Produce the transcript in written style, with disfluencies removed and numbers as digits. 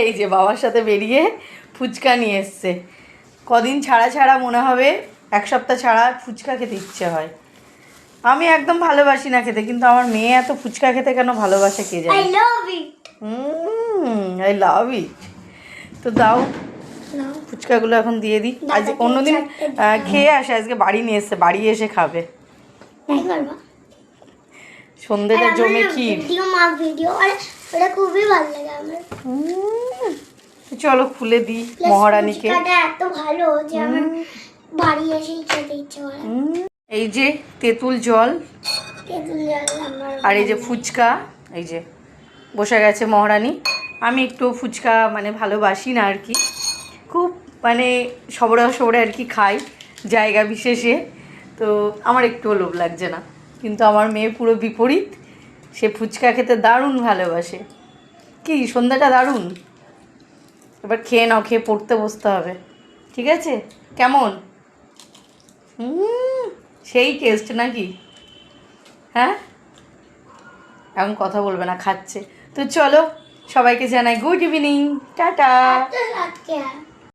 এই যে বাবার সাথে বেরিয়ে ফুচকা নিয়ে এসছে। কদিন ছাড়া ছাড়া মনে হবে 1 সপ্তাহ ছাড়া ফুচকা খেতে ইচ্ছে হয়। আমি একদম ভালোবাসি না খেতে, কিন্তু আমার মেয়ে এত ফুচকা খেতে কেন ভালোবাসে কে জানে। I love it. I love it. তো দাও ফুচকাগুলো এখন দিয়ে দিই। আজ অন্যদিন খেয়ে আসে, আজকে বাড়ি নিয়ে এসছে, বাড়ি এসে খাবে। সন্ধ্যেটা জমে ক্ষীর। ভিডিও ওটা খুবই ভালো লাগে আমার। চলো খুলে দিই মহারানীকে। এত ভালো যে আমার বাড়ি এসেই খেতে ইচ্ছে করে। এই যে তেঁতুল জল আর এই যে ফুচকা, এই যে বসে গেছে মহারানী। আমি একটু ফুচকা মানে ভালোবাসি না আর কি, খুব মানে সবরে সবরে আর কি খাই জায়গা বিশেষে, তো আমার একটুও লোভ লাগছে না। কিন্তু আমার মেয়ে পুরো বিপরীত, সে ফুচকা খেতে দারুণ ভালোবাসে। কি সন্ধ্যাটা দারুণ। এবার খেয়ে নাও, খেয়ে পড়তে বসতে হবে, ঠিক আছে? কেমন? সেই টেস্ট নাকি? হ্যাঁ, এখন কথা বলবে না, খাচ্ছে। তো চলো সবাইকে জানাই গুড ইভিনিং, টাটা।